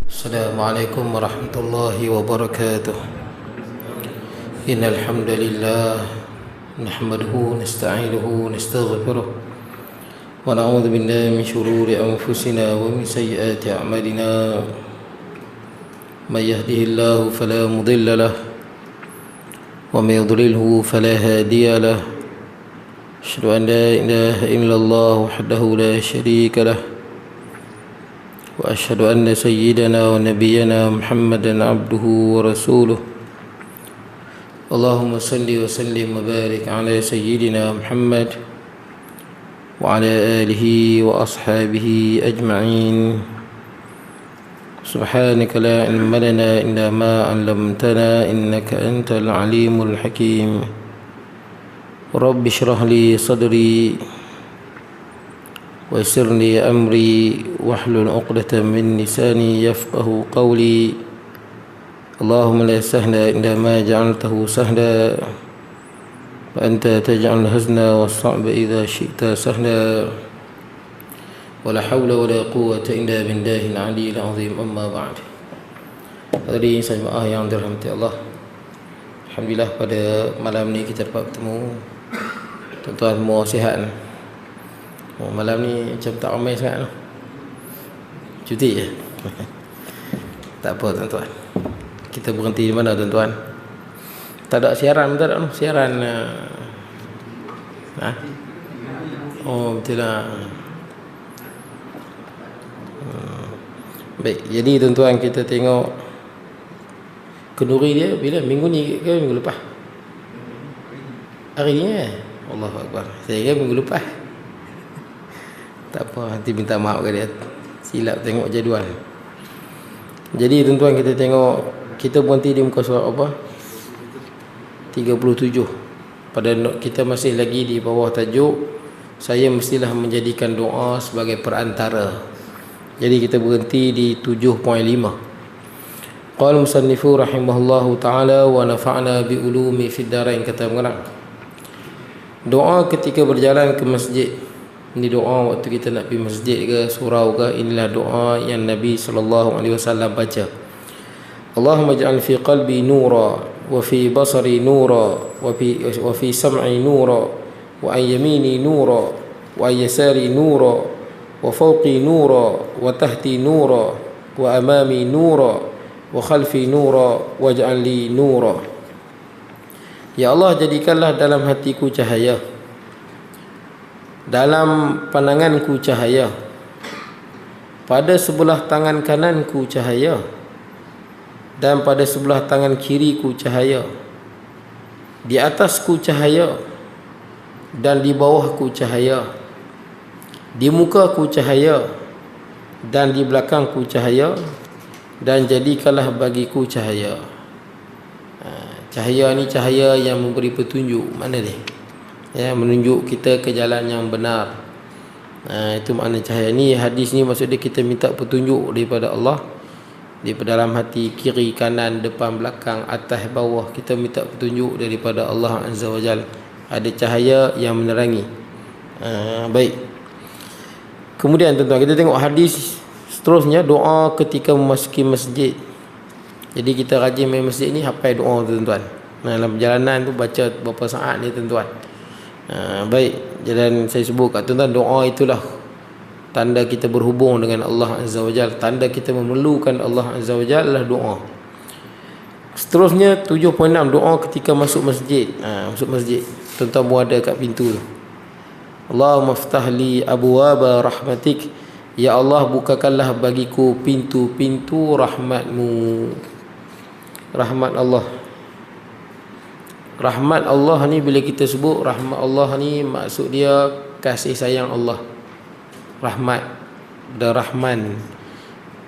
السلام عليكم ورحمة الله وبركاته. إن الحمد لله نحمده ونستعينه ونستغفره ونعوذ بالله من شرور أنفسنا ومن سيئات أعمالنا. من يهده الله فلا مضل له ومن يضلله فلا هادي له. أشهد أن لا إله إلا الله وحده لا شريك له، وأشهد أن سيدنا ونبينا محمدا عبده ورسوله. اللهم صل وسلم وبارك على سيدنا محمد وعلى آله وأصحابه أجمعين. سبحانك لا علم لنا إلا ما علمتنا إنك أنت العليم الحكيم. رب اشرح لي صدري ويسر لي أمري واحلل عقدة من لساني يفقه قولي. اللهم لا سهل إلا ما جعلته سهلا، وأنت تجعل الحزن والصعب إذا شئت سهلا. ولا حول ولا قوة إلا بالله العلي العظيم. أما بعد. Hadirin jemaah yang dirahmati Allah, alhamdulillah pada malam ni kita dapat bertemu. Tuan-tuan semua sihat? Malam ni macam tak ramai sangat. Cuti je. Tak apa tuan-tuan. Kita berhenti di mana tuan-tuan? Tak ada siaran, tak ada siaran. Oh betul lah. Baik, jadi tuan-tuan kita tengok kenduri dia bila? Minggu ni ke minggu lepas? Hari ni Allahu Akbar. Saya kira minggu lepas. Tak apa, nanti minta maaf ke dia, silap tengok jadual. Jadi tuan-tuan kita tengok, kita berhenti di muka surat apa? 37. Pada kita masih lagi di bawah tajuk saya mestilah menjadikan doa sebagai perantara. Jadi kita berhenti di 7.5. Qala musannifu rahimahullahu ta'ala wa nafa'na bi ulumi fid darain. Kata mengarang, doa ketika berjalan ke masjid. Ini doa waktu kita nak pergi masjid ke surau ke. Inilah doa yang Nabi SAW baca. Allahumma ij'al fi qalbi nura wa fi basari nura wa fi sam'i nura wa an yamini nura wa an yasari nura wa fawqi nura wa tahti nura wa amami nura wa khalfi nura waj'al li nura. Ya Allah, jadikanlah dalam hatiku cahaya, dalam pandanganku cahaya, pada sebelah tangan kananku cahaya, dan pada sebelah tangan kiriku cahaya, di atasku cahaya dan di bawahku cahaya, di mukaku cahaya dan di belakangku cahaya, dan jadikanlah bagiku cahaya. Cahaya ni cahaya yang memberi petunjuk. Mana dia? Ya, menunjuk kita ke jalan yang benar. Itu makna cahaya ni. Hadis ni maksudnya kita minta petunjuk daripada Allah, daripada dalam hati, kiri, kanan, depan, belakang, atas, bawah. Kita minta petunjuk daripada Allah Azza wa Jal. Ada cahaya yang menerangi. Baik. Kemudian tuan-tuan kita tengok hadis seterusnya, doa ketika memasuki masjid. Jadi kita rajin main masjid ni, hafal doa tuan-tuan. Dalam perjalanan tu baca berapa saat ni tuan-tuan. Baik, dan saya sebut kat tuan-tuan, doa itulah tanda kita berhubung dengan Allah Azza wa Jalla. Tanda kita memerlukan Allah Azza wa Jalla adalah doa. Seterusnya 7.6, doa ketika masuk masjid. Masuk masjid, tuan-tuan pun ada kat pintu tu. Allahumma ftah li abwaaba rahmatik. Ya Allah, bukakanlah bagiku pintu-pintu rahmatmu. Rahmat Allah. Rahmat Allah ni bila kita sebut rahmat Allah ni, maksud dia kasih sayang Allah. Rahmat dan Rahman.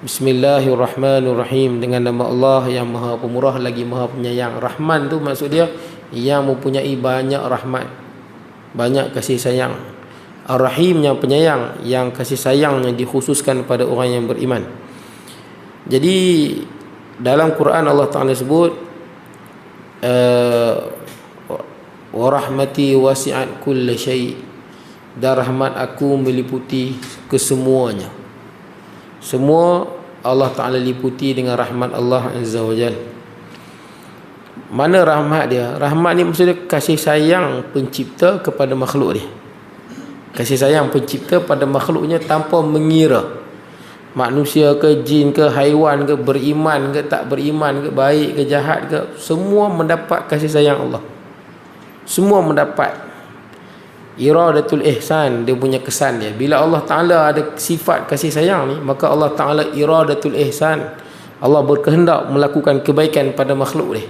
Bismillahirrahmanirrahim. Dengan nama Allah yang Maha Pemurah lagi Maha Penyayang. Rahman tu maksud dia yang mempunyai banyak rahmat, banyak kasih sayang. Ar-Rahim yang penyayang, yang kasih sayang yang dikhususkan pada orang yang beriman. Jadi dalam Quran Allah Ta'ala sebut wa rahmati wasi'at kulla syai', dan rahmat aku meliputi kesemuanya. Semua Allah Ta'ala liputi dengan rahmat Allah Azza wa Jal. Mana rahmat dia? Rahmat ni maksudnya kasih sayang pencipta kepada makhluk dia. Kasih sayang pencipta pada makhluknya tanpa mengira manusia ke, jin ke, haiwan ke, beriman ke, tak beriman ke, baik ke, jahat ke, semua mendapat kasih sayang Allah. Semua mendapat iradatul ihsan, dia punya kesan dia. Bila Allah Ta'ala ada sifat kasih sayang ni, maka Allah Ta'ala iradatul ihsan, Allah berkehendak melakukan kebaikan pada makhluk dia.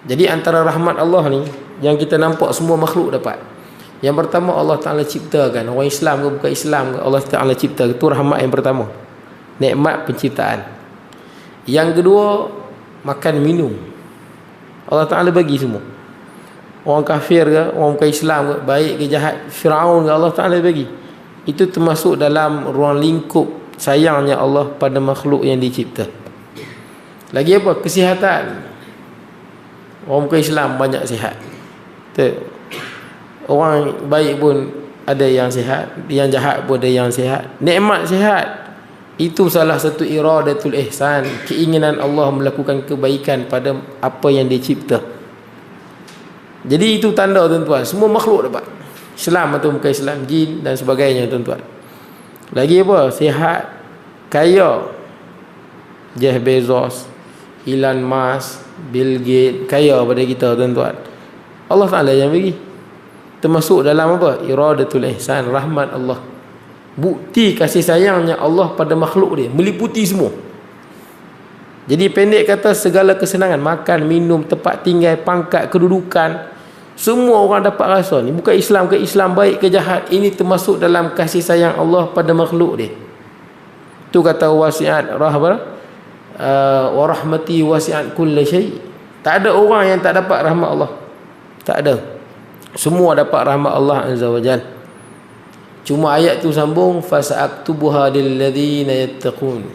Jadi antara rahmat Allah ni yang kita nampak semua makhluk dapat. Yang pertama, Allah Ta'ala ciptakan. Orang Islam ke bukan Islam ke, Allah Ta'ala cipta. Itu rahmat yang pertama, nikmat penciptaan. Yang kedua, makan minum, Allah Ta'ala bagi semua. Orang kafir ke, orang bukan Islam ke, baik ke jahat, Firaun ke, Allah Ta'ala bagi. Itu termasuk dalam ruang lingkup sayangnya Allah pada makhluk yang dicipta. Lagi apa? Kesihatan. Orang bukan Islam banyak sihat. Orang baik pun ada yang sihat, yang jahat pun ada yang sihat. Nikmat sihat, itu salah satu iradatul ihsan, keinginan Allah melakukan kebaikan pada apa yang dicipta. Jadi itu tanda tuan-tuan, semua makhluk dapat. Islam atau bukan Islam, jin dan sebagainya tuan-tuan. Lagi apa? Sihat, kaya. Jeff Bezos, Elon Musk, Bill Gates, kaya pada kita tuan-tuan. Allah Ta'ala yang bagi. Termasuk dalam apa? Iradatul ihsan, rahmat Allah. Bukti kasih sayangnya Allah pada makhluk dia, meliputi semua. Jadi pendek kata, segala kesenangan, makan, minum, tempat tinggal, pangkat, kedudukan, semua orang dapat rasa ni. Bukan Islam ke Islam, baik ke jahat, ini termasuk dalam kasih sayang Allah pada makhluk dia. Tu kata wasi'at wa rahmati wasi'at kulli syai'. Tak ada orang yang tak dapat rahmat Allah. Tak ada. Semua dapat rahmat Allah Azza wa Jal. Cuma ayat tu sambung, fasa'aktubuha lilladzina yattaqun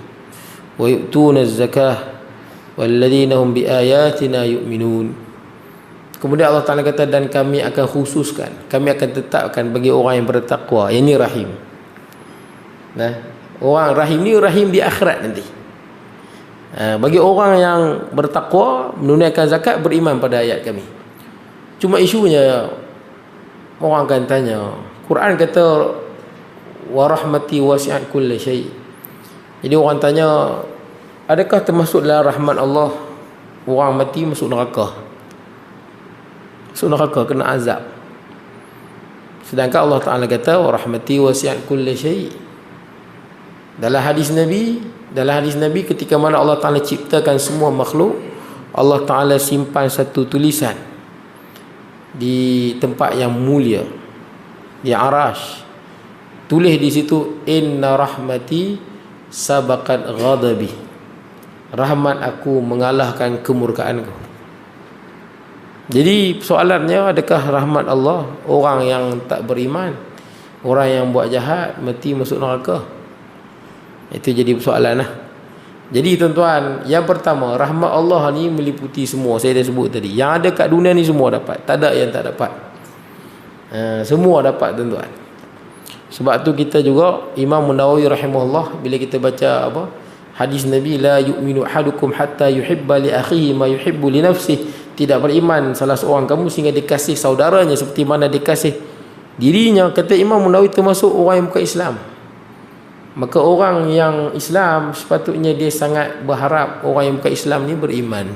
wa yu'tuna az-zakah walladzina hum biayatina yu'minun. Kemudian Allah Ta'ala kata, dan kami akan khususkan, kami akan tetapkan bagi orang yang bertakwa. Yang ni rahim. Nah, orang rahim ni rahim di akhirat nanti. Bagi orang yang bertakwa, menunaikan zakat, beriman pada ayat kami. Cuma isunya, orang akan tanya, Quran kata wa rahmati wasi'at kulli syai'. Jadi orang tanya, adakah termasuk dalam rahmat Allah orang mati masuk neraka? Masuk neraka, kena azab. Sedangkan Allah Ta'ala kata wa rahmati wasi'at kulli syai'. Dalam hadis Nabi, ketika mana Allah Ta'ala ciptakan semua makhluk, Allah Ta'ala simpan satu tulisan di tempat yang mulia, di Arash. Tulis di situ, inna rahmati sabaqat ghadabi. Rahmat aku mengalahkan kemurkaanku. Jadi soalannya, adakah rahmat Allah orang yang tak beriman, orang yang buat jahat, mati masuk neraka? Itu jadi persoalan lah. Jadi tuan-tuan, yang pertama, rahmat Allah ni meliputi semua. Saya dah sebut tadi, yang ada kat dunia ni semua dapat, tak ada yang tak dapat. Semua dapat tuan-tuan. Sebab tu kita juga, Imam Nawawi rahimahullah, bila kita baca apa hadis Nabi, la yu'minu ahadukum hatta yuhibba li akhihi ma yuhibbu li nafsihi. Tidak beriman salah seorang kamu sehingga dikasih saudaranya seperti mana dikasih dirinya. Kata Imam Nawawi, termasuk orang yang bukan Islam. Maka orang yang Islam sepatutnya dia sangat berharap orang yang bukan Islam ni beriman,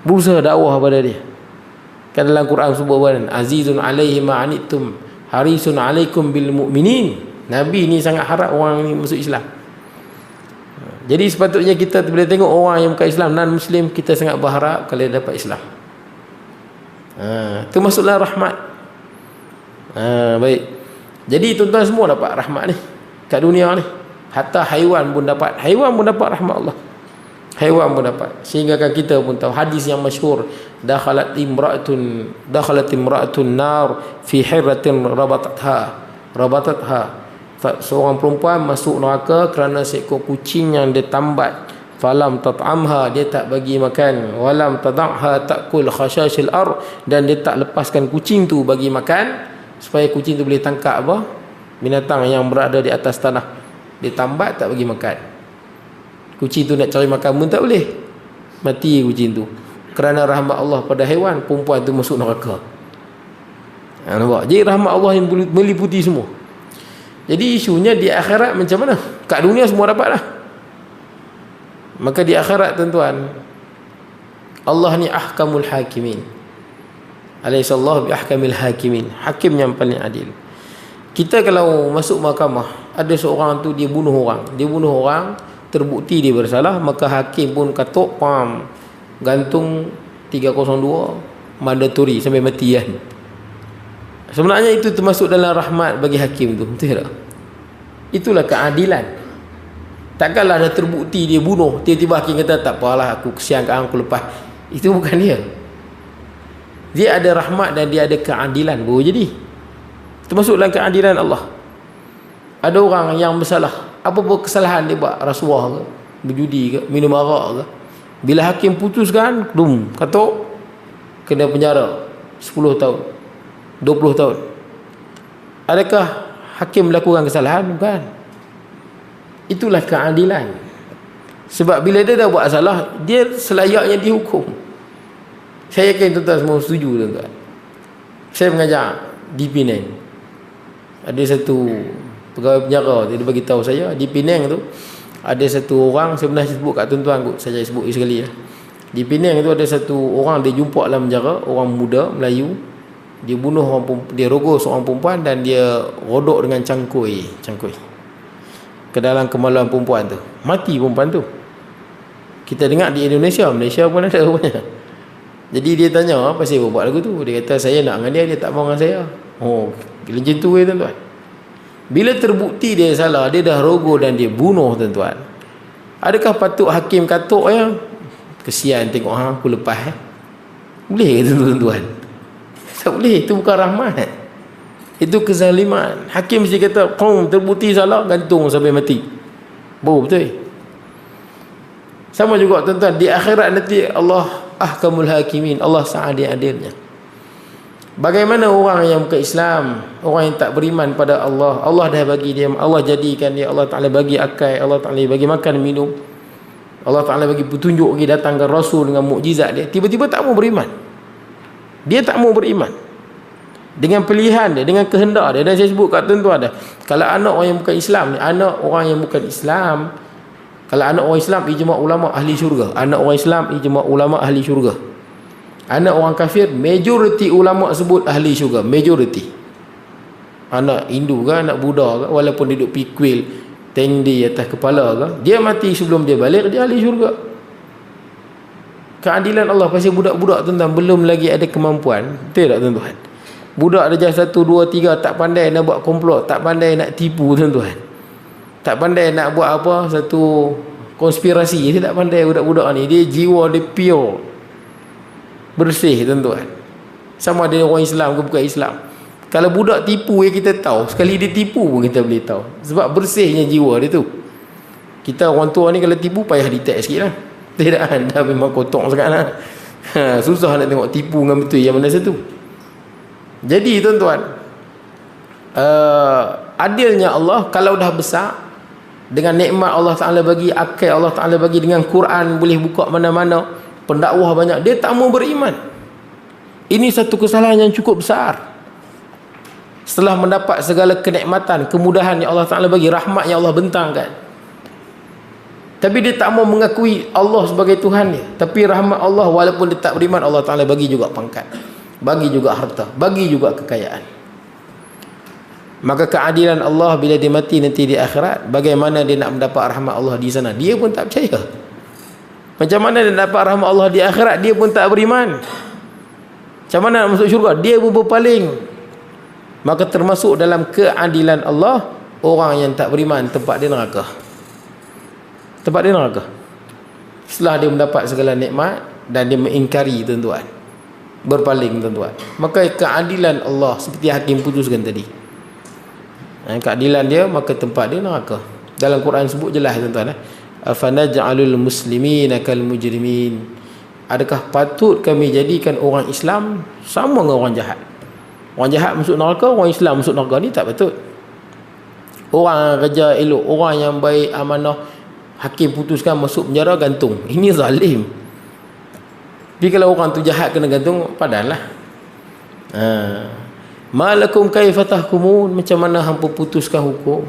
berusaha dakwah pada dia. Kan dalam Quran sebut kan, azizun alaihi ma anittum harisun alaikum bil mu'minin. Nabi ni sangat harap orang ni masuk Islam. Jadi sepatutnya kita bila tengok orang yang bukan Islam, non Muslim, kita sangat berharap kalau dia dapat Islam. Termasuklah rahmat. Baik. Jadi tuan-tuan semua dapat rahmat ni kat dunia ni. Hatta haiwan pun dapat. Haiwan pun dapat rahmat Allah. Haiwan pun dapat. Sehingga kan kita pun tahu hadis yang masyhur, dakhalat imra'atun nar fi hirratin rabatatha. Seorang perempuan masuk neraka kerana seekor kucing yang dia tambat. Falam tat'amha, dia tak bagi makan. Walam tad'ha ta'kul khashashil ar, dan dia tak lepaskan kucing tu bagi makan supaya kucing tu boleh tangkap apa? Binatang yang berada di atas tanah. Dia tambat, tak bagi makan. Kucing tu nak cari makan pun tak boleh, mati kucing tu. Kerana rahmat Allah pada haiwan, perempuan tu masuk neraka. Nampak? Jadi rahmat Allah yang meliputi semua. Jadi isunya di akhirat macam mana? Kat dunia semua dapat lah. Maka di akhirat tuan-tuan, Allah ni ahkamul hakimin. Alaihissallahu bi ahkamil hakimin. Hakim yang paling adil. Kita kalau masuk mahkamah, ada seorang tu dia bunuh orang, terbukti dia bersalah, maka hakim pun katok pam, gantung 302 mandatory sampai mati kan. Sebenarnya itu termasuk dalam rahmat bagi hakim tu, betul tak? Itulah keadilan. Takkanlah dah terbukti dia bunuh, tiba-tiba hakim kata tak apalah, aku kesian kat aku lepas. Itu bukan dia. Dia ada rahmat dan dia ada keadilan baru jadi. Termasuk dalam keadilan Allah. Ada orang yang bersalah, apa pun kesalahan dia buat, rasuah ke, berjudi ke, minum arak ke, bila hakim putuskan, katok, kena penjara 10 tahun, 20 tahun. Adakah hakim melakukan kesalahan? Bukan. Itulah keadilan. Sebab bila dia dah buat salah, dia selayaknya dihukum. Saya yakin tuan-tuan semua setuju tuan-tuan. Saya mengajar di Penang. Ada satu pegawai penjara, dia bagi tahu saya di Penang tu ada satu orang, saya pernah sebut kat tuan-tuan kot, saya sebut sekali ya. Di Penang tu ada satu orang, dia jumpa dalam penjara, orang muda Melayu. Dia bunuh dia rogol seorang perempuan dan dia rodok dengan cangkui ke dalam kemaluan perempuan tu. Mati perempuan tu. Kita dengar di Malaysia pun ada rupanya. Jadi dia tanya, apa saya buat lagu tu? Dia kata saya nak dengan dia tak mau dengan saya. Oh, macam tu tuan-tuan. Bila terbukti dia salah, dia dah rogol dan dia bunuh tuan-tuan. Adakah patut hakim katuk ya? Kesian tengok aku lepas Boleh ke tuan-tuan? Tak boleh, itu bukan rahmat. Itu kezaliman. Hakim mesti kata, kau terbukti salah, gantung sampai mati. Betul. Sama juga tuan-tuan, di akhirat nanti Allah ahkamul hakimin, Allah seadil-adilnya. Bagaimana orang yang bukan Islam, orang yang tak beriman pada Allah, Allah dah bagi dia, Allah jadikan dia, Allah Ta'ala bagi akal, Allah Ta'ala bagi makan minum, Allah Ta'ala bagi petunjuk, bagi datangkan Rasul dengan mukjizat dia, tiba-tiba tak mau beriman. Dia tak mau beriman dengan pilihan dia, dengan kehendak dia. Dan saya sebut kat tuan-tuan dah, kalau anak orang yang bukan Islam ni, anak orang yang bukan Islam, kalau anak orang Islam, ijma' ulama ahli syurga. Anak orang Islam, ijma' ulama ahli syurga. Anak orang kafir, majoriti ulama sebut ahli syurga, majoriti. Anak Hindu ke, anak Buddha ke, walaupun dia duduk pikwil tendi atas kepala ke, dia mati sebelum dia balik, dia ahli syurga. Keadilan Allah. Pasal budak-budak tuan-tuan belum lagi ada kemampuan, betul tak tuan-tuan? Budak darjah 1, 2, 3 tak pandai nak buat komplot, tak pandai nak tipu tuan-tuan, tak pandai nak buat apa, satu konspirasi. Dia tak pandai budak-budak ni. Dia jiwa dia pure, bersih tuan-tuan. Sama ada orang Islam ke bukan Islam. Kalau budak tipu kita tahu, sekali dia tipu pun kita boleh tahu, sebab bersihnya jiwa dia tu. Kita orang tua ni kalau tipu payah detect sikit lah. Tidak, dah memang kotor sangat lah. Susah nak tengok tipu dengan betul yang mana satu. Jadi tuan-tuan, adilnya Allah, kalau dah besar, dengan nikmat Allah Ta'ala bagi, akal Allah Ta'ala bagi, dengan Quran boleh buka mana-mana, pendakwah banyak, dia tak mau beriman. Ini satu kesalahan yang cukup besar. Setelah mendapat segala kenikmatan, kemudahan yang Allah Ta'ala bagi, rahmat yang Allah bentangkan, tapi dia tak mau mengakui Allah sebagai Tuhan dia. Tapi rahmat Allah, walaupun dia tak beriman, Allah Ta'ala bagi juga pangkat, bagi juga harta, bagi juga kekayaan. Maka keadilan Allah bila dia mati nanti di akhirat, bagaimana dia nak mendapat rahmat Allah di sana? Dia pun tak percaya. Macam mana dia dapat rahmat Allah di akhirat? Dia pun tak beriman. Macam mana nak masuk syurga? Dia pun berpaling. Maka termasuk dalam keadilan Allah, orang yang tak beriman tempat dia neraka. Tempat dia neraka. Setelah dia mendapat segala nikmat dan dia mengingkari tuan-tuan, berpaling tuan-tuan, maka keadilan Allah seperti hakim putuskan tadi, keadilan dia, maka tempat dia neraka. Dalam Quran sebut jelas tuan-tuan, afanaj'alul muslimina kal mujrimin. Adakah patut kami jadikan orang Islam sama dengan orang jahat? Orang jahat masuk neraka, orang Islam masuk neraka? Ni tak betul. Orang kerja elok, orang yang baik, amanah, hakim putuskan masuk penjara, gantung. Ini zalim. Tapi kalau orang tu jahat kena gantung, padanlah. Malakum kaifa tahkumun, macam mana hampa putuskan hukum?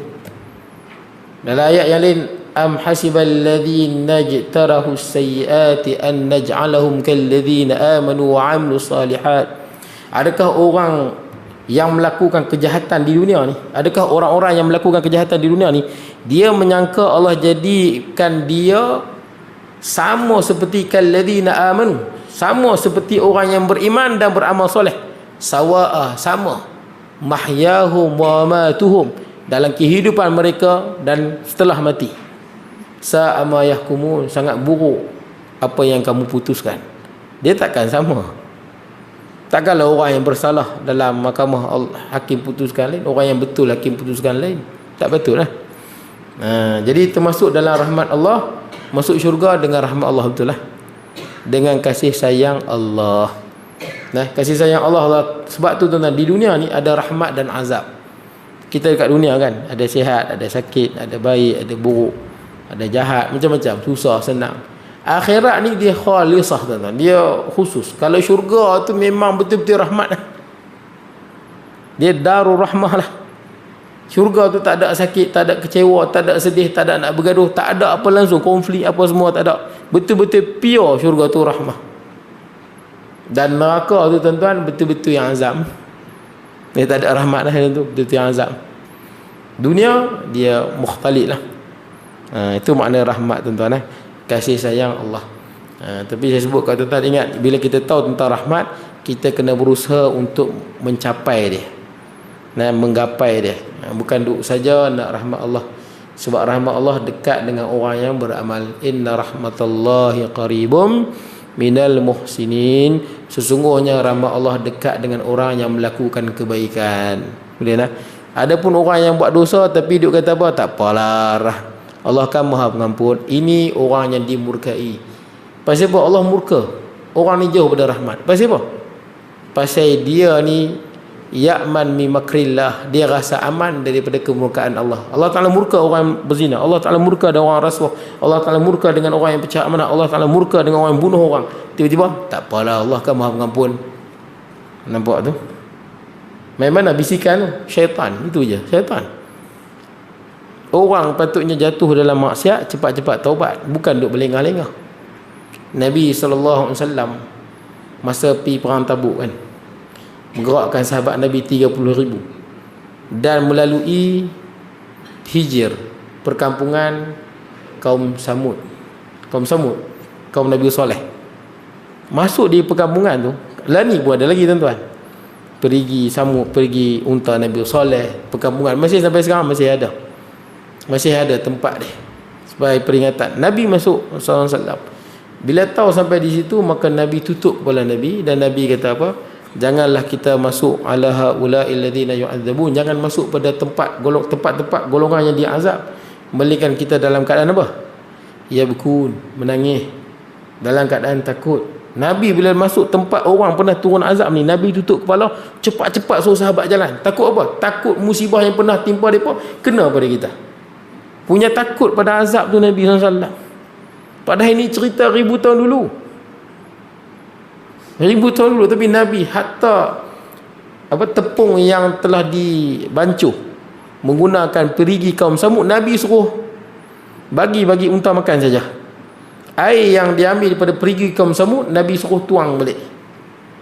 Dalam ayat yang lain, am hasibal ladzina najtarahu sayyiati an naj'alahum kal ladzina amanu wa 'amilus salihat. Adakah orang yang melakukan kejahatan di dunia ni, adakah orang-orang yang melakukan kejahatan di dunia ni, dia menyangka Allah jadikan dia sama seperti kal ladzina amanu, sama seperti orang yang beriman dan beramal soleh, sawa'ah, sama, mahyahum wa matuhum, dalam kehidupan mereka dan setelah mati. Sa'ama yahkumun, sangat buruk apa yang kamu putuskan. Dia takkan sama. Takkanlah orang yang bersalah dalam mahkamah hakim putuskan lain, orang yang betul hakim putuskan lain. Tak betul lah. Jadi termasuk dalam rahmat Allah, masuk syurga dengan rahmat Allah, betul lah, dengan kasih sayang Allah. Kasih sayang Allah. Sebab tu tuan-tuan, di dunia ni ada rahmat dan azab. Kita dekat dunia kan, ada sihat, ada sakit, ada baik, ada buruk, ada jahat, macam-macam, susah, senang. Akhirat ni dia khalisah, tuan-tuan, dia khusus. Kalau syurga tu memang betul-betul rahmat lah. Dia darul rahmah lah. Syurga tu tak ada sakit, tak ada kecewa, tak ada sedih, tak ada nak bergaduh, tak ada apa langsung, konflik apa semua tak ada. Betul-betul pure syurga tu rahmah. Dan neraka tu tuan-tuan betul-betul yang azab. Dia tak ada rahmat lah tu, betul-betul yang azab. Dunia dia mukhtalid lah. Itu makna rahmat, tuan-tuan. Kasih sayang Allah. Tapi saya sebut kat tuan-tuan, ingat, bila kita tahu tentang rahmat, kita kena berusaha untuk mencapai dia, menggapai dia. Bukan duduk saja nak rahmat Allah. Sebab rahmat Allah dekat dengan orang yang beramal. Inna rahmatallahi qaribum minal muhsinin. Sesungguhnya rahmat Allah dekat dengan orang yang melakukan kebaikan. Boleh tak? Adapun orang yang buat dosa tapi duk kata apa, tak apalah, Allah kan Maha Pengampun, ini orang yang dimurkai. Pasal apa Allah murka? Orang ni jauh daripada rahmat. Pasal apa? Pasal dia ni ya'man mi makrillah, dia rasa aman daripada kemurkaan Allah. Allah Ta'ala murka orang berzina, Allah Ta'ala murka dengan orang rasuah, Allah Ta'ala murka dengan orang yang pecah amanah, Allah Ta'ala murka dengan orang yang bunuh orang. Tiba-tiba, tak apalah, Allah kan Maha Pengampun. Nampak tu? Main mana bisikan tu? Syaitan. Itu je, syaitan. Orang patutnya jatuh dalam maksiat, cepat-cepat taubat, bukan duk berlengah-lengah. Nabi SAW masa pergi perang Tabuk kan, menggerakkan sahabat Nabi 30,000 dan melalui Hijr, perkampungan kaum Samud, kaum Nabi Saleh. Masuk di perkampungan tu, Lani pun ada lagi tuan-tuan, perigi Samud, perigi unta Nabi Saleh, perkampungan masih sampai sekarang masih ada tempat dia sebagai peringatan. Nabi masuk SAW. Bila tahu sampai di situ, maka Nabi tutup kepala Nabi, dan Nabi kata apa? Janganlah kita masuk ala haula'il ladzina yu'adzabun, jangan masuk pada tempat golongan yang diazab, melainkan kita dalam keadaan apa? Yabkun, menangis, dalam keadaan takut. Nabi bila masuk tempat orang pernah turun azab ni, Nabi tutup kepala, cepat-cepat suruh sahabat jalan. Takut apa? Takut musibah yang pernah timpa mereka kena pada kita. Punya takut pada azab tu Nabi SAW. Padahal ini cerita 1000 tahun dulu, 1000 tahun dulu, tapi Nabi hatta tepung yang telah dibancuh menggunakan perigi kaum Samud, Nabi suruh bagi unta makan saja. Air yang diambil daripada perigi kaum Samud, Nabi suruh tuang balik.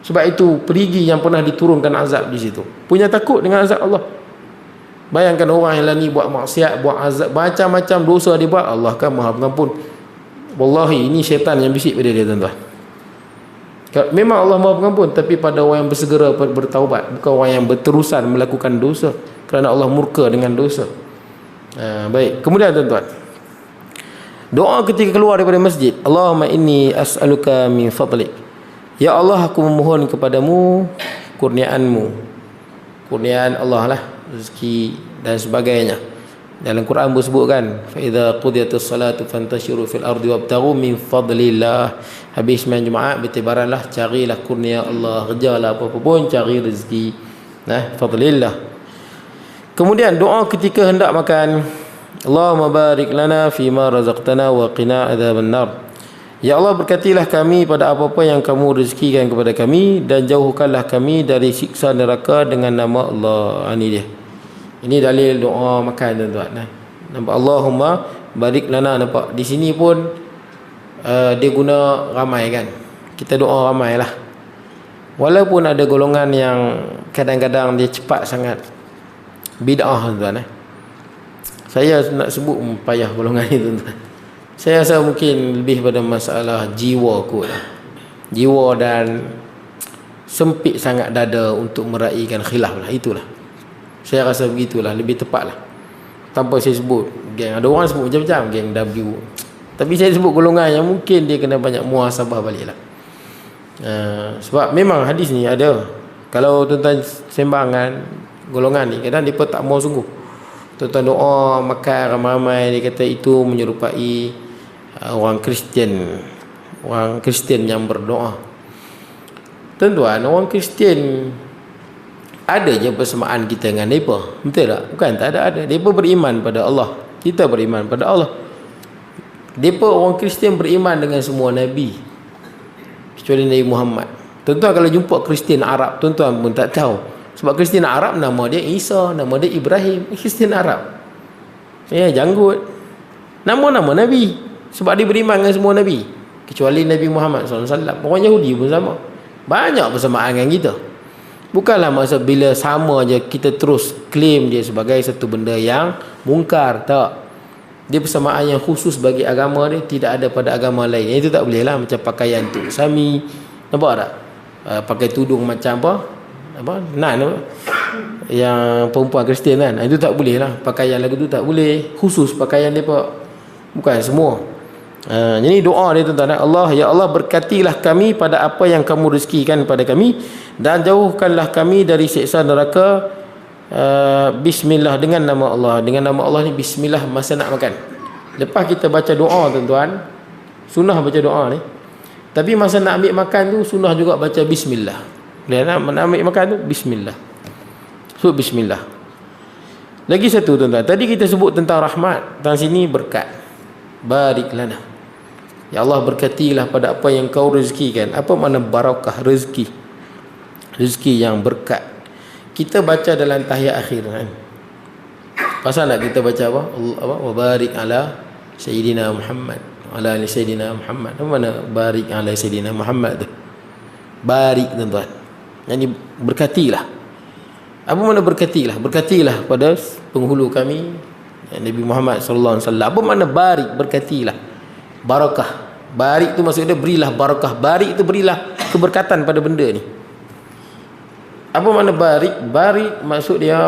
Sebab itu perigi yang pernah diturunkan azab di situ. Punya takut dengan azab Allah. Bayangkan orang yang lani buat maksiat, buat azab, macam-macam dosa dia buat, Allah kan Maha Pengampun. Wallahi, ini syaitan yang bisik pada dia, tuan-tuan. Memang Allah Maha Pengampun, tapi pada orang yang bersegera bertaubat, bukan orang yang berterusan melakukan dosa, kerana Allah murka dengan dosa. Baik, kemudian tuan-tuan, doa ketika keluar daripada masjid, Allahumma inni as'aluka min fadlik. Ya Allah, aku memohon kepadamu kurniaanmu. Kurniaan Allah lah, rezeki dan sebagainya. Dalam Quran bersebutkan, fa idza qudiyatis salatu fantashiru fil ardi wabtaghu min fadlillah. Habis main Jumaat, bertebaranlah, carilah kurnia Allah, kerjalah apa-apa pun, cari rezeki, fadlillah. Kemudian doa ketika hendak makan, Allahumma barik lana fima razaqtana wa qina adzaban nar. Ya Allah, berkatilah kami pada apa-apa yang kamu rezekikan kepada kami dan jauhkanlah kami dari siksa neraka dengan nama Allah. Ini dia. Ini dalil doa makan tuan-tuan. Nampak, Allahumma barik lana. Nampak di sini pun dia guna ramai kan. Kita doa ramai lah. Walaupun ada golongan yang kadang-kadang dia cepat sangat bid'ah tuan-tuan. Saya nak sebut payah golongan ni tuan-tuan. Saya rasa mungkin lebih pada masalah jiwa kot lah. Jiwa dan sempit sangat dada untuk meraihkan khilaf lah. Itulah, saya rasa begitulah, lebih tepat lah. Tanpa saya sebut geng. Ada orang sebut macam-macam, geng W. Tapi saya sebut golongan yang mungkin dia kena banyak muhasabah balik lah. Sebab memang hadis ni ada. Kalau tuan-tuan sembangan golongan ni, kadang mereka tak mau sungguh. Tuan-tuan doa makan ramai-ramai, dia kata itu menyerupai orang Kristian yang berdoa. Tuan-tuan, orang Kristian ada je persamaan kita dengan mereka, betul tak? Bukan tak ada. Mereka beriman pada Allah, kita beriman pada Allah. Mereka orang Kristian beriman dengan semua Nabi kecuali Nabi Muhammad. Tuan-tuan kalau jumpa Kristian Arab, tuan-tuan pun tak tahu. Sebab Kristian Arab nama dia Isa, nama dia Ibrahim. Kristian Arab, janggut, nama-nama Nabi. Sebab dia beriman dengan semua Nabi kecuali Nabi Muhammad SAW. Orang Yahudi pun sama. Banyak persamaan dengan kita. Bukanlah maksud bila sama je kita terus claim dia sebagai satu benda yang mungkar. Tak. Dia persamaan yang khusus bagi agama dia, tidak ada pada agama lain. Itu tak boleh lah. Macam pakaian tu sami, nampak tak? Pakai tudung macam apa? Nan apa? Yang perempuan Kristian kan. Itu tak boleh lah. Pakaian lagu tu tak boleh. Khusus pakaian dia pak. Bukan semua. Jadi doa dia tuan-tuan, Allah, ya Allah, berkatilah kami pada apa yang kamu rezekikan pada kami dan jauhkanlah kami dari siksa neraka. Bismillah, dengan nama Allah. Dengan nama Allah ni bismillah masa nak makan. Lepas kita baca doa tuan-tuan, sunnah baca doa ni. Tapi masa nak ambil makan tu sunnah juga baca bismillah. Dia nak ambil makan tu bismillah. So bismillah. Lagi satu tuan-tuan, tadi kita sebut tentang rahmat, tentang sini berkat. Barik lana. Ya Allah, berkatilah pada apa yang kau rezekikan. Apa makna barakah? Rezeki. Rezeki yang berkat. Kita baca dalam tahiyat akhir kan. Pasal nak kita baca apa? Wa barik ala sayyidina Muhammad, ala ali sayyidina Muhammad. Apa makna barik ala sayyidina Muhammad tu? Barik tuan-tuan. Yani berkatilah. Apa makna berkatilah? Berkatilah pada penghulu kami Nabi Muhammad sallallahu alaihi wasallam. Apa makna barik? Berkatilah. Barakah. Barik tu maksudnya berilah barakah. Barik tu berilah keberkatan pada benda ni. Apa makna barik? Barik maksud dia,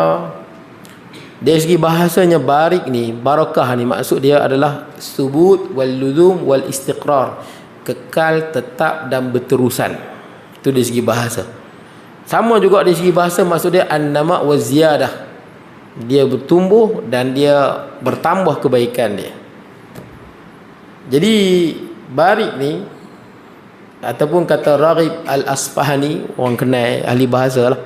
dari segi bahasanya barik ni, barakah ni maksud dia adalah subut wal luzum wal istiqrar, kekal, tetap dan berterusan. Itu dari segi bahasa. Sama juga dari segi bahasa maksud dia an-nama wa ziyadah. Dia bertumbuh dan dia bertambah kebaikan dia. Jadi barik ni, ataupun kata Raghib Al-Asfahani, orang kenal ahli bahasa lah,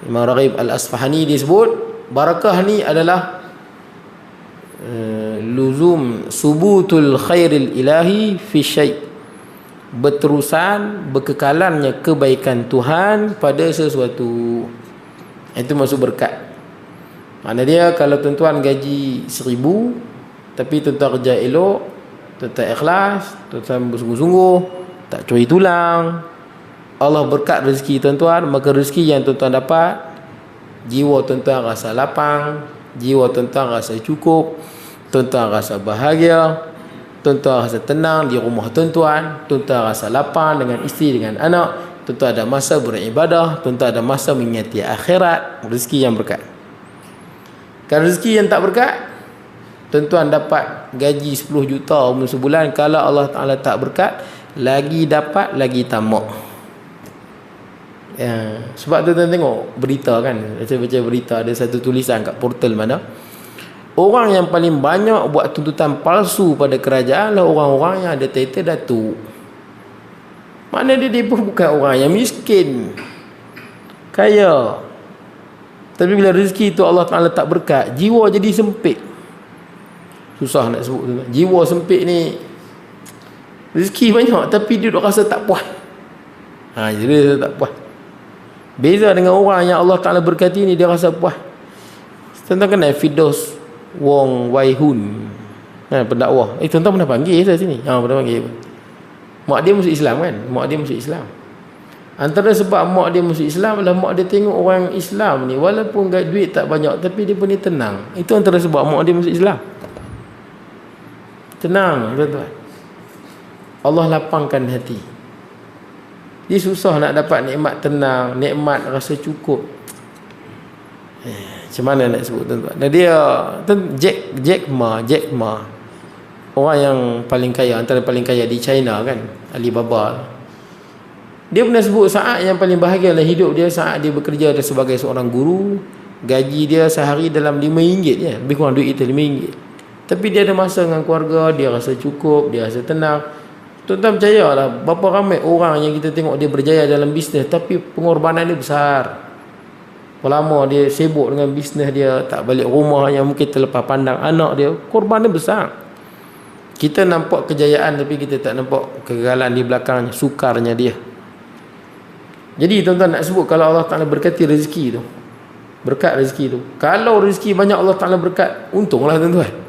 Imam Raghib Al-Asfahani disebut barakah ni adalah luzum subutul khairil ilahi fi syai', berterusan, berkekalannya kebaikan Tuhan pada sesuatu. Itu maksud berkat. Makna dia kalau tuan-tuan gaji 1,000 tapi tuan-tuan kerja elok, tuan-tuan ikhlas, tuan-tuan bersungguh-sungguh, tak curi tulang, Allah berkat rezeki tuan-tuan, maka rezeki yang tuan-tuan dapat, jiwa tuan-tuan rasa lapang, jiwa tuan-tuan rasa cukup, tuan-tuan rasa bahagia, tuan-tuan rasa tenang di rumah tuan-tuan, tuan-tuan rasa lapang dengan isteri, dengan anak, tuan-tuan ada masa beribadah, tuan-tuan ada masa mengingati akhirat. Rezeki yang berkat. Kalau rezeki yang tak berkat, tuan-tuan dapat gaji 10 juta sebulan, kalau Allah Ta'ala tak berkat, lagi dapat lagi tamak. Sebab tuan-tuan tengok berita kan, saya baca berita, ada satu tulisan kat portal mana, orang yang paling banyak buat tuntutan palsu pada kerajaan adalah orang-orang yang ada title datuk. Maknanya dia pun bukan orang yang miskin, kaya. Tapi bila rezeki itu Allah Ta'ala tak berkat, jiwa jadi sempit. Susah nak sebut tu. Jiwa sempit ni rezeki banyak tapi dia duk rasa tak puas. Jadi dia tak puas. Beza dengan orang yang Allah Ta'ala berkati ni, dia rasa puas. Tuan-tuan kenal Firdaus Wong Wai Hun, pendakwah. Tuan-tuan pernah panggil saya sini? Pernah panggil. Mak dia masuk Islam kan? Mak dia masuk Islam. Antara sebab mak dia masuk Islam adalah mak dia tengok orang Islam ni walaupun duit tak banyak tapi dia pun ni tenang. Itu antara sebab mak dia masuk Islam. Tenang, tuan-tuan. Allah lapangkan hati. Dia susah nak dapat nikmat tenang, nikmat rasa cukup. Macam mana nak sebut, tuan-tuan? Dan dia Jack Ma, orang yang paling kaya, antara paling kaya di China kan, Alibaba. Dia pernah sebut saat yang paling bahagia dalam hidup dia saat dia bekerja sebagai seorang guru. Gaji dia sehari dalam RM5 je, lebih kurang duit kita RM5. Tapi dia ada masa dengan keluarga, dia rasa cukup, dia rasa tenang. Tuan-tuan percayalah, berapa ramai orang yang kita tengok dia berjaya dalam bisnes tapi pengorbanan dia besar. Lama dia sibuk dengan bisnes dia, tak balik rumah, yang mungkin terlepas pandang anak dia, korban dia besar. Kita nampak kejayaan tapi kita tak nampak kegagalan di belakangnya, sukarnya dia. Jadi tuan-tuan nak sebut, kalau Allah Ta'ala berkati rezeki tu, berkat rezeki tu, kalau rezeki banyak Allah Ta'ala berkat, untunglah tuan-tuan.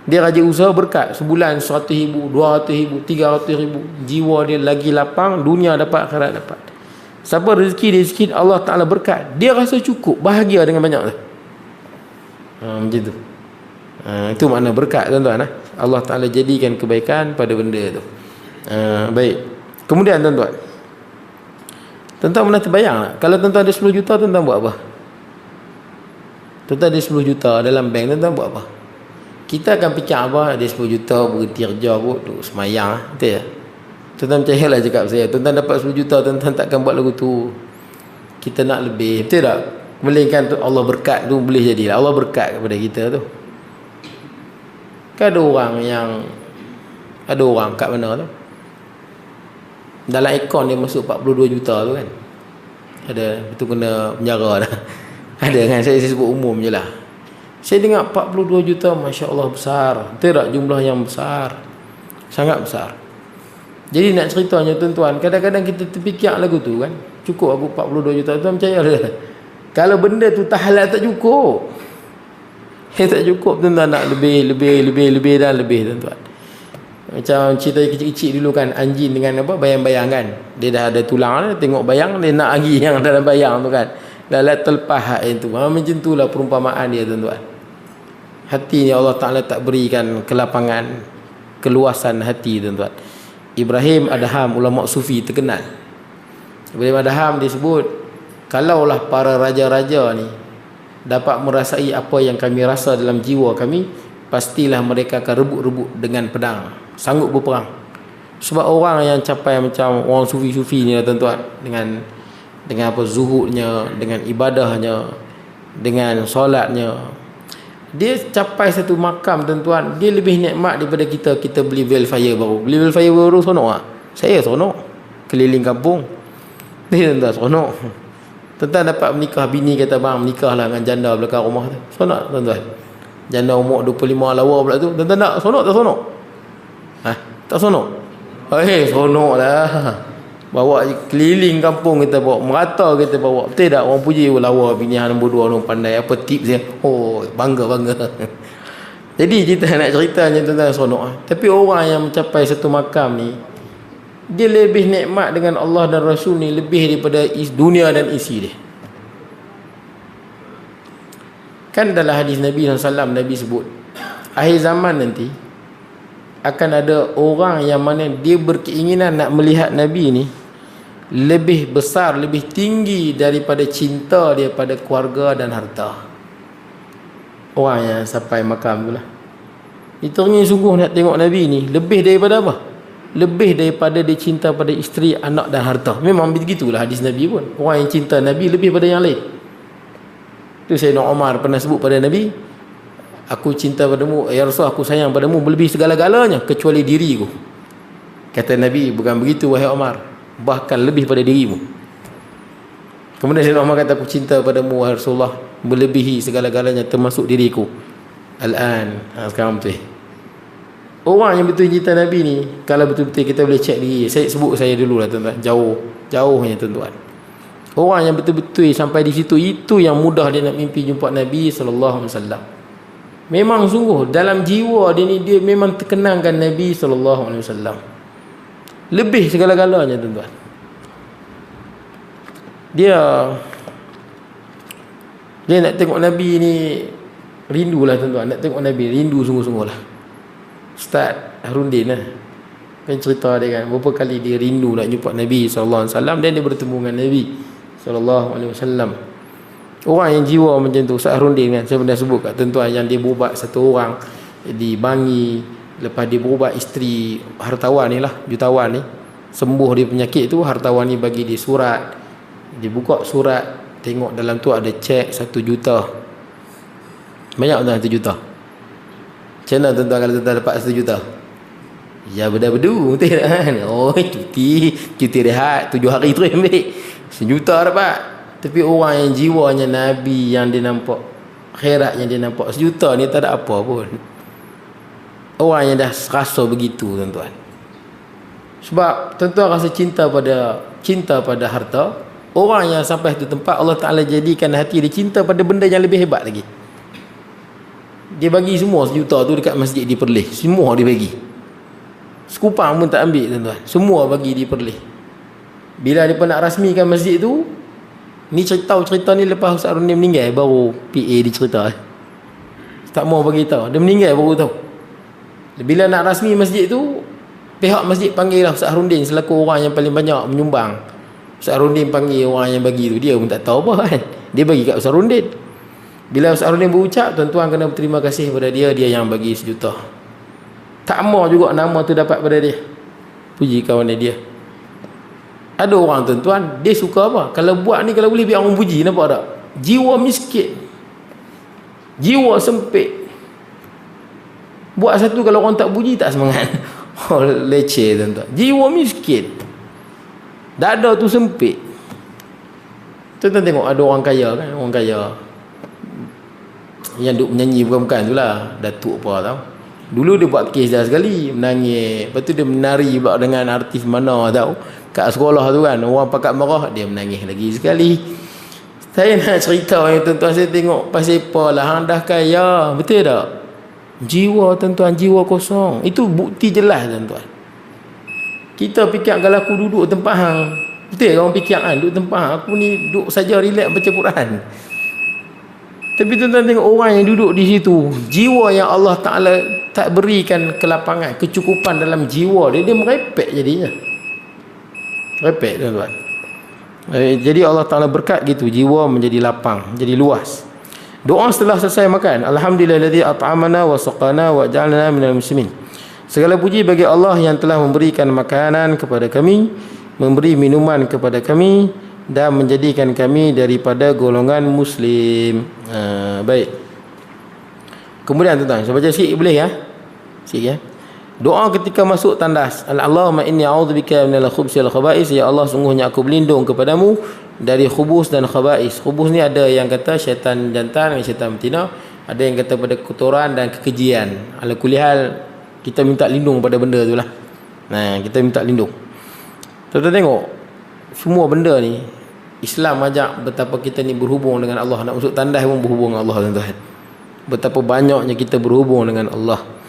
Dia rajin usaha berkat, sebulan 100,000, 200,000, 300,000, jiwa dia lagi lapang, dunia dapat, akhirat dapat. Siapa rezeki Allah Ta'ala berkat, dia rasa cukup, bahagia dengan banyak tu. Macam tu. Itu makna berkat, tuan-tuan. Allah Ta'ala jadikan kebaikan pada benda tu. Baik. Kemudian tuan-tuan, pernah terbayang tak? Kalau tuan-tuan ada 10 juta, tuan-tuan buat apa? Tuan-tuan ada 10 juta dalam bank, tuan-tuan buat apa? Kita akan fikir apa? Ada 10 juta, berhenti kerja kot, duk semayang. Betul ya? Tuan-tuan percayalah cakap saya. Tuan-tuan dapat 10 juta, tuan-tuan takkan buat lagu tu. Kita nak lebih. Betul tak? Melainkan Allah berkat tu boleh jadilah. Allah berkat kepada kita tu. Kan ada orang kat mana tu? Dalam akaun dia masuk 42 juta tu kan. Ada, itu kena penjara dah. Ada kan, saya sebut umum je lah. Saya dengar 42 juta, Masya Allah besar. Betul tak? Jumlah yang besar, sangat besar. Jadi nak ceritanya tuan-tuan, kadang-kadang kita terfikir lagu tu kan, cukup aku 42 juta. Tuan percaya lah, kalau benda tu tak halal tak cukup. Tak cukup, tuan-tuan nak lebih dan lebih, tuan-tuan. Macam cerita kecil-kecil dulu kan, anjing dengan apa, bayang-bayang kan. Dia dah ada tulang, dia tengok bayang, dia nak lagi yang dalam bayang tu kan. Dah terlepas itu. Macam itulah perumpamaan dia, tuan-tuan. Hati ni Allah Ta'ala tak berikan kelapangan, keluasan hati, tuan-tuan. Ibrahim Adham, ulama sufi terkenal. Ibrahim Adham disebut, kalaulah para raja-raja ni dapat merasai apa yang kami rasa dalam jiwa kami, pastilah mereka akan rebut-rebut dengan pedang, sanggup berperang. Sebab orang yang capai macam orang sufi-sufi ni, tuan-tuan, dengan apa, zuhudnya, dengan ibadahnya, dengan solatnya, dia capai satu makam, tuan-tuan, dia lebih nikmat daripada kita beli Velfire baru. Beli Velfire baru sonok tak? Saya sonok keliling kampung. Dia tuan-tuan sonok. Tuan-tuan dapat menikah, bini kata bang menikahlah dengan janda belakang rumah tu. Sonok tuan-tuan. Janda umur 25 lawa pula tu. Tuan-tuan nak sonok tak sonok? Tak sonok? Sonok lah. Bawa keliling kampung, kita bawa merata, kita bawa. Betul tak? Orang puji lawa bini hang nombor 2 orang pandai, apa tips dia. Bangga. Jadi kita nak ceritanya tentang sonok. Tapi orang yang mencapai satu makam ni, dia lebih nikmat dengan Allah dan Rasul ni lebih daripada dunia dan isi dia. Kan dalam hadis Nabi SAW, Nabi sebut akhir zaman nanti akan ada orang yang mana dia berkeinginan nak melihat Nabi ni lebih besar, lebih tinggi daripada cinta dia pada keluarga dan harta. Orang yang sampai makam tu lah, dia teringin sungguh nak tengok Nabi ni lebih daripada apa? Lebih daripada dia cinta pada isteri, anak dan harta. Memang begitulah hadis Nabi pun. Orang yang cinta Nabi lebih pada yang lain. Itu Sayyidina Umar pernah sebut pada Nabi, aku cinta padamu, ya Rasul, aku sayang padamu melebihi segala-galanya kecuali diriku. Kata Nabi, bukan begitu wahai Umar, bahkan lebih pada dirimu. Kemudian Sayyidina Umar kata, aku cinta padamu wahai Rasulullah melebihi segala-galanya termasuk diriku. Sekarang betul. Orang yang betul cinta Nabi ni, kalau betul-betul kita boleh cek diri, saya sebut saya dulu lah tuan-tuan, jauhnya tuan-tuan. Orang yang betul-betul sampai di situ, itu yang mudah dia nak mimpi jumpa Nabi sallallahu alaihi wasallam. Memang sungguh dalam jiwa dia ni, dia memang terkenangkan Nabi sallallahu alaihi wasallam. Lebih segala-galanya tuan-tuan. Dia nak tengok Nabi ni, rindulah tuan-tuan, nak tengok Nabi, rindu sungguh-sungguh lah. Ustaz Harundin lah, kan cerita dia kan, berapa kali dia rindu nak jumpa Nabi SAW, dan dia bertemu dengan Nabi SAW. Orang yang jiwa macam tu, Ustaz Harundin kan, saya pernah sebut kat tuan-tuan, yang dia berubat satu orang di Bangi, lepas dia berubat isteri hartawan ni lah, jutawan ni, sembuh dia penyakit tu, hartawan ni bagi dia surat, dia buka surat, tengok dalam tu ada cek 1 juta. Banyak tuan 1 juta. Macam mana tuan-tuan kalau tuan-tuan dapat 1 juta? Ya berdu betul tak kan? Oh cuti rehat 7 hari terus ambil 1 juta dapat. Tapi orang yang jiwanya Nabi, yang dia nampak khairat, yang dia nampak 1 juta ni tak ada apa pun. Orang yang dah rasa begitu tuan-tuan. Sebab tuan-tuan rasa cinta pada harta. Orang yang sampai tu tempat, Allah Ta'ala jadikan hati dia cinta pada benda yang lebih hebat lagi. Dia bagi semua 1 juta tu dekat masjid di Perlis. Semua dia bagi. Sekupang pun tak ambil tuan-tuan. Semua bagi di Perlis. Bila dia pun nak rasmikan masjid tu, ni cerita ni lepas Ustaz Harundin meninggal, baru PA dia cerita. Tak mau bagi tahu. Dia meninggal baru tahu. Bila nak rasmi masjid tu, pihak masjid panggil lah Ustaz Harundin selaku orang yang paling banyak menyumbang. Ustaz Harundin panggil orang yang bagi tu, dia pun tak tahu apa kan. Dia bagi kat Ustaz Harundin. Bila Ustaz Harundin berucap, tuan-tuan kena berterima kasih kepada dia, dia yang bagi 1 juta. Tak mau juga nama tu dapat pada dia. Puji kawan dia. Ada orang tuan-tuan, dia suka apa? Kalau buat ni, kalau boleh biar orang puji, nampak tak? Jiwa miskin. Jiwa sempit. Buat satu, kalau orang tak puji, tak semangat. Oh, leceh tuan-tuan. Jiwa miskin. Dada tu sempit. Tuan-tuan tengok ada orang kaya kan, orang kaya yang duk menyanyi bukan-bukan tu lah, datuk apa tau. Dulu dia buat kes dah sekali, menangis. Lepas tu dia menari pula dengan artis mana tau, kat sekolah tu kan, orang pakat marah, dia menangis lagi sekali. Saya nak cerita yang tuan-tuan, saya tengok pasal apa lah, hang dah kaya, betul tak? Jiwa tuan-tuan, jiwa kosong. Itu bukti jelas tuan-tuan. Kita fikir kalau aku duduk tempat hang, betul orang fikir kan, duduk tempat hang, aku ni duduk saja relax baca Quran. Tapi tuan-tuan tengok orang yang duduk di situ, jiwa yang Allah Ta'ala tak berikan kelapangan, kecukupan dalam jiwa dia, dia merepek jadinya. Repek tuan-tuan. Jadi Allah Ta'ala berkat gitu, jiwa menjadi lapang, jadi luas. Doa setelah selesai makan, alhamdulillahilladzi at'amana wa saqana wa ja'alna minal muslimin. Segala puji bagi Allah yang telah memberikan makanan kepada kami, memberi minuman kepada kami, dan menjadikan kami daripada golongan muslim. Baik. Kemudian tuan-tuan, saya baca sikit boleh ya? Sikit ya. Doa ketika masuk tandas. Allahumma inni a'udzubika minal khubsi wal khaba'is. Ya Allah, sungguhnya aku berlindung kepadamu dari khubus dan khaba'is. Khubus ni ada yang kata syaitan jantan dan syaitan betina, ada yang kata pada kotoran dan kekejian. Ala kulihal, kita minta lindung pada benda tu lah. Nah, kita minta lindung. Tuan-tuan tengok, semua benda ni Islam ajak betapa kita ni berhubung dengan Allah. Nak masuk tandas pun berhubung dengan Allah tuan-tuan. Betapa banyaknya kita berhubung dengan Allah.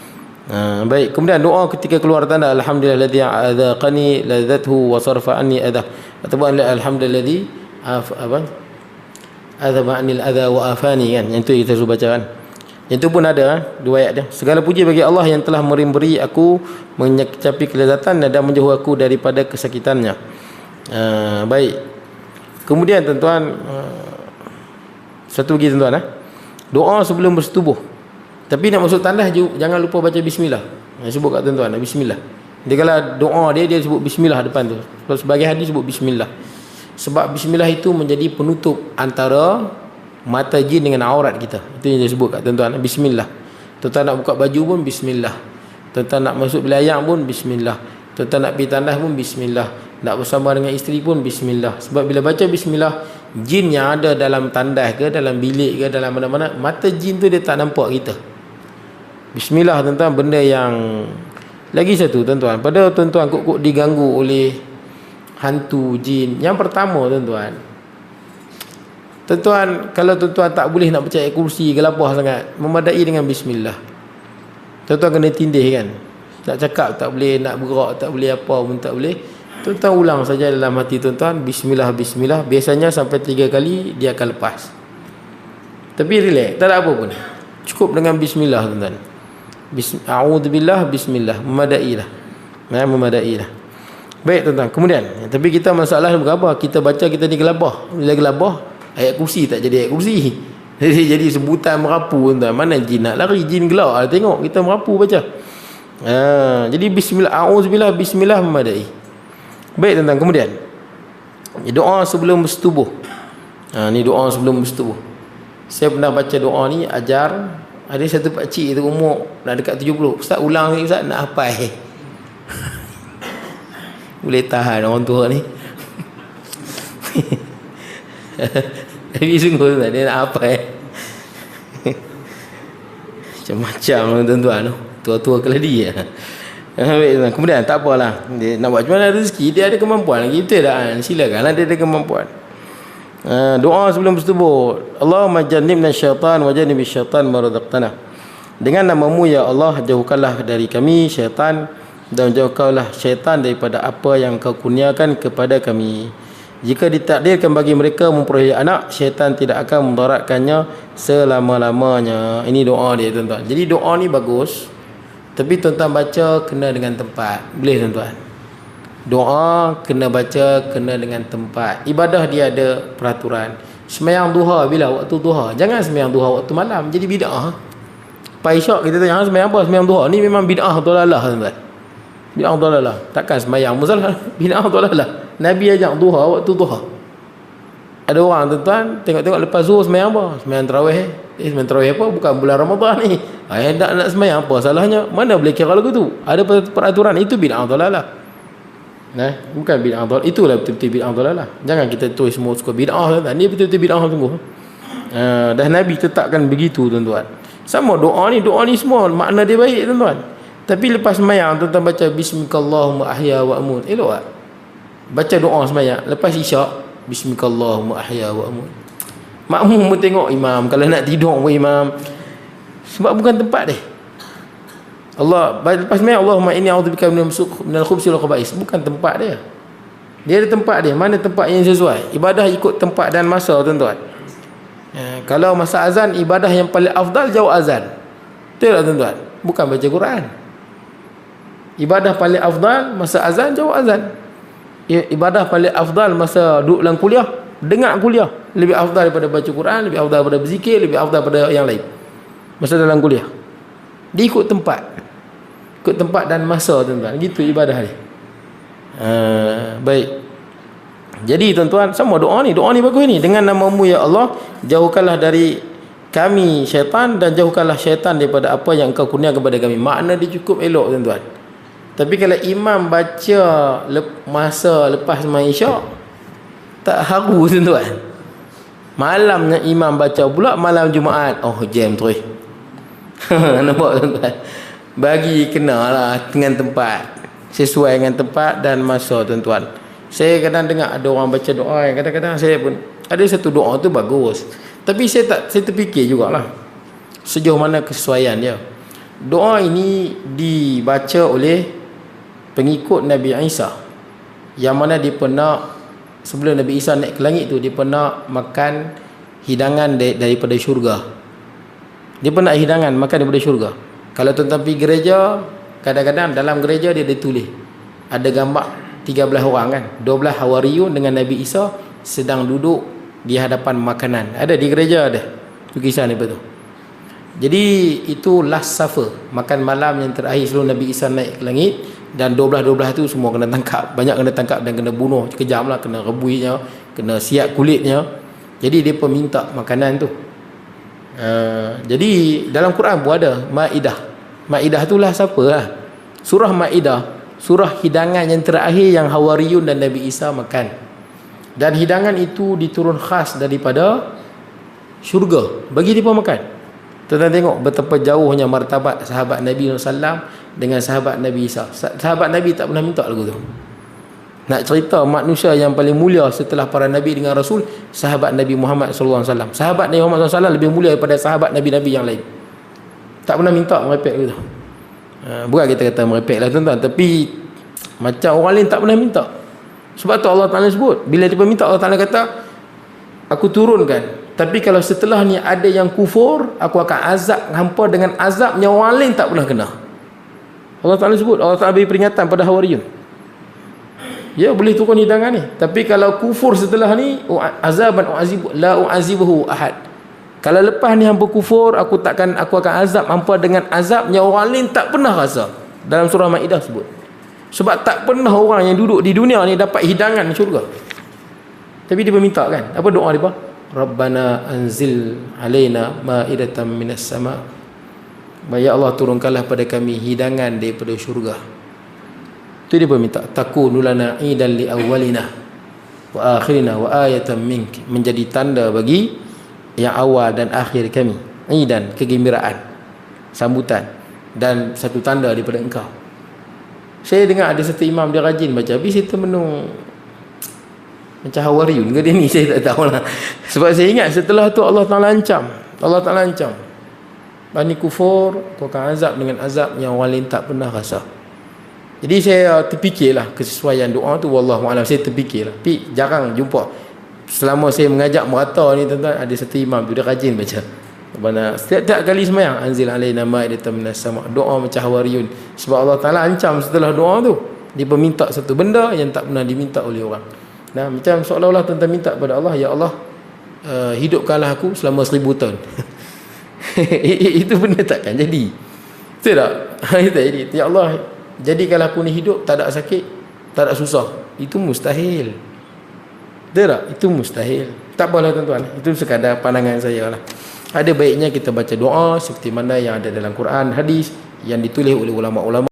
Baik, kemudian doa ketika keluar tanda, alhamdulilladzi adzaqani ladzathu wa sarfa anni adah. Ataupun alhamdulilladzi adzaba anil adha wa afani kan. Yang tu kita suruh baca kan. Yang tu pun ada dua ayat dia. Segala puji bagi Allah yang telah memberi aku mencapai kelezatan dan menjauh aku daripada kesakitannya. Baik. Kemudian tuan-tuan, satu lagi tuan-tuan, doa sebelum bersetubuh. Tapi nak masuk tandas jangan lupa baca bismillah. Saya sebut kat tuan-tuan, bismillah. Dia kalau doa dia sebut bismillah depan tu. Kalau sebagai hadis sebut bismillah. Sebab bismillah itu menjadi penutup antara mata jin dengan aurat kita. Itu yang dia sebut kat tuan-tuan, bismillah. Tuan-tuan nak buka baju pun bismillah. Tuan-tuan nak masuk bilik pun bismillah. Tuan-tuan nak pergi tandas pun bismillah. Nak bersama dengan isteri pun bismillah. Sebab bila baca bismillah, jin yang ada dalam tandas ke, dalam bilik ke, dalam mana-mana, mata jin tu dia tak nampak kita. Bismillah tuan-tuan, benda yang lagi satu tuan-tuan, pada tuan-tuan kok diganggu oleh hantu, jin. Yang pertama tuan-tuan, kalau tuan-tuan tak boleh nak percaya kursi, gelapah sangat, memadai dengan bismillah. Tuan-tuan kena tindih kan. Nak cakap tak boleh, nak bergerak tak boleh, apa pun tak boleh. Tuan-tuan ulang saja dalam hati tuan-tuan, bismillah, bismillah. Biasanya sampai 3 kali dia akan lepas. Tapi relax, tak ada apa pun. Cukup dengan bismillah tuan-tuan. A'udzubillah, bismillah, memadailah. Memadailah. Baik tuan-tuan. Kemudian, tapi kita masalah bukan apa? Kita baca, kita ni gelabah. Bila gelabah, ayat kursi tak jadi ayat kursi. Jadi sebutan merapu tuan-tuan. Mana jin nak lari, jin gelak. Tengok kita merapu baca. Jadi bismillah, a'udzubillah, bismillah, memadai. Baik tuan-tuan. Kemudian, doa sebelum bersetubuh. Ni doa sebelum bersetubuh. Saya pernah baca doa ni, ajar. Ada satu pakcik tu umur dah dekat 70. Ustaz ulang ni, Ustaz nak hafal. Boleh tahan orang tua ni. Tapi sungguh Ustaz, dia nak hafal. Macam-macam tuan-tuan tu. Tua-tua keladi. Kemudian tak apalah. Dia nak buat macam mana rezeki, dia ada kemampuan. Kita dah silakanlah, dia ada kemampuan. Doa sebelum bersetubuh. Allahumma jannibna syaitan wa jannibish syaitan ma razaqtana. Dengan namamu ya Allah, jauhkanlah dari kami syaitan dan jauhkanlah syaitan daripada apa yang kau kurniakan kepada kami. Jika ditakdirkan bagi mereka memperoleh anak, syaitan tidak akan memudaratkannya selama-lamanya. Ini doa dia tuan-tuan. Jadi doa ni bagus, tapi tuan-tuan baca kena dengan tempat. Boleh tuan-tuan? Doa kena baca kena dengan tempat. Ibadah dia ada peraturan. Sembahyang duha bila waktu duha. Jangan sembahyang duha waktu malam, jadi bid'ah. Pai Isyak kita tanya sembahyang apa? Sembahyang duha. Ni memang bid'ah dalalah tuan-tuan. Bid'ah dalalah. Takkan sembahyang muzalah. Bid'ah dalalah. Nabi ajak duha waktu duha. Ada orang tuan-tuan tengok-tengok lepas zuhur sembahyang apa? Sembahyang tarawih. Sembahyang tarawih apa? Bukan bulan Ramadan ni. Nak sembahyang apa salahnya? Mana boleh kira lagu tu? Ada peraturan, itu bid'ah dalalah. Bukan bid'ah dalalah. Itulah betul-betul bid'ah dalalah. Jangan kita tulis semua suka bid'ah tuan-tuan. Ni betul-betul bid'ah sungguh. Dah Nabi tetapkan begitu tuan-tuan. Sama doa ni semua makna dia baik tuan-tuan. Tapi lepas sembahyang tuan-tuan baca bismikallahumma ahya wa amut. Elok tak? Baca doa sembahyang lepas isyak, bismikallahumma ahya wa amut. Makmum pun tengok imam, kalau nak tidur pun imam. Sebab bukan tempat dia. Allah lepas sembahyang, Allahumma inni a'udzubika minal khubthi wal khaba'is. Bukan tempat dia. Dia ada tempat dia. Mana tempat yang sesuai? Ibadah ikut tempat dan masa tuan-tuan. Kalau masa azan, ibadah yang paling afdal jauh azan. Betul tak tuan-tuan? Bukan baca Quran. Ibadah paling afdal masa azan, jauh azan. Ibadah paling afdal masa duduk dalam kuliah, dengar kuliah. Lebih afdal daripada baca Quran, lebih afdal daripada berzikir, lebih afdal daripada yang lain. Masa dalam kuliah. Dia ikut tempat. Ikut tempat dan masa tuan-tuan. Gitu ibadah dia. Baik. Jadi tuan-tuan, sama doa ni bagus ni. Dengan namamu ya Allah, jauhkanlah dari kami syaitan dan jauhkanlah syaitan daripada apa yang engkau kurniakan kepada kami. Makna dia cukup elok tuan-tuan. Tapi kalau imam baca masa lepas sembahyang isyak, tak haru tuan-tuan. Malamnya imam baca pula malam Jumaat. Oh, jam terus. Nampak tuan-tuan? Bagi kenalah dengan tempat. Sesuai dengan tempat dan masa tuan-tuan. Saya kadang dengar ada orang baca doa yang kadang-kadang saya pun ada satu doa tu bagus. Tapi saya terfikir jugalah sejauh mana kesesuaian dia. Doa ini dibaca oleh pengikut Nabi Isa, yang mana dia pernah sebelum Nabi Isa naik ke langit tu, dia pernah makan hidangan daripada syurga. Dia pernah hidangan makan daripada syurga. Kalau tuan-tuan pergi gereja, kadang-kadang dalam gereja dia ditulis ada gambar 13 orang kan, 12 Hawariyun dengan Nabi Isa sedang duduk di hadapan makanan. Ada di gereja, ada lukisan apa tu. Jadi itu last supper, makan malam yang terakhir sebelum Nabi Isa naik ke langit. Dan 12 tu semua kena tangkap. Banyak kena tangkap dan kena bunuh kejam lah. Kena rebuinya, kena siap kulitnya. Jadi dia pun minta makanan tu. Jadi dalam Quran pun ada Maidah. Maidah tu lah siapa lah? Surah Maidah, surah hidangan yang terakhir yang Hawariyun dan Nabi Isa makan. Dan hidangan itu diturun khas daripada syurga bagi dia pun makan. Tuan-tuan tengok betapa jauhnya martabat sahabat Nabi SAW dengan sahabat Nabi Isa. Sahabat Nabi tak pernah minta lagu tu. Nak cerita manusia yang paling mulia setelah para Nabi dengan Rasul, sahabat Nabi Muhammad SAW. Sahabat Nabi Muhammad SAW lebih mulia daripada sahabat Nabi-Nabi yang lain. Tak pernah minta merepek lagu tu. Bukan kita kata merepek lah tuan-tuan, tapi macam orang lain tak pernah minta. Sebab tu Allah Ta'ala sebut, bila dia minta, Allah Ta'ala kata, aku turunkan. Tapi kalau setelah ni ada yang kufur, aku akan azab hampa dengan azab yang orang lain tak pernah kena. Allah Ta'ala sebut, Allah Ta'ala beri peringatan pada Hawariyun. Ya, boleh turun hidangan ni. Tapi kalau kufur setelah ni, azaban la u'azibuhu ahad. Kalau lepas ni hampa kufur, aku akan azab hampa dengan azab yang orang lain tak pernah rasa. Dalam surah Maidah sebut. Sebab tak pernah orang yang duduk di dunia ni dapat hidangan di syurga. Tapi dia minta kan, apa doa dia? Rabbana anzil alaina ma'idatan minas sama'. Ya Allah, turunkanlah pada kami hidangan daripada syurga. Itu dia minta. Takunu lana idan li awwalina wa akhirina wa ayatan mink. Menjadi tanda bagi yang awal dan akhir kami. Idan, kegembiraan, sambutan, dan satu tanda daripada engkau. Saya dengar ada satu imam dia rajin baca, habis saya termenung macam Hawariyun ke dia ni, saya tak tahu lah. Sebab saya ingat setelah tu Allah Ta'ala ancam. Allah Ta'ala ancam, Bani kufur, kau akan azab dengan azab yang orang lain tak pernah rasa. Jadi saya terfikirlah kesesuaian doa tu, wallahualam, saya terfikirlah. Tapi jarang jumpa. Selama saya mengajak merata ni tuan-tuan, ada satu imam tu dia rajin baca. Mana setiap kali sembahyang, anzil alaina ma'idatan minas sama', doa macam Hawariyun. Sebab Allah Ta'ala ancam setelah doa tu, dia minta satu benda yang tak pernah diminta oleh orang. Nah, macam seolah-olah tuan-tuan minta kepada Allah, ya Allah, hidupkanlah aku selama 1000 tahun. Itu benda takkan jadi. Betul tak? Itu tak jadi. Ya Allah, jadikanlah aku ni hidup, tak ada sakit, tak ada susah. Itu mustahil. Betul tak? Itu mustahil. Tak apalah tuan-tuan, itu sekadar pandangan saya lah. Ada baiknya kita baca doa seperti mana yang ada dalam Quran, hadis, yang ditulis oleh ulama-ulama.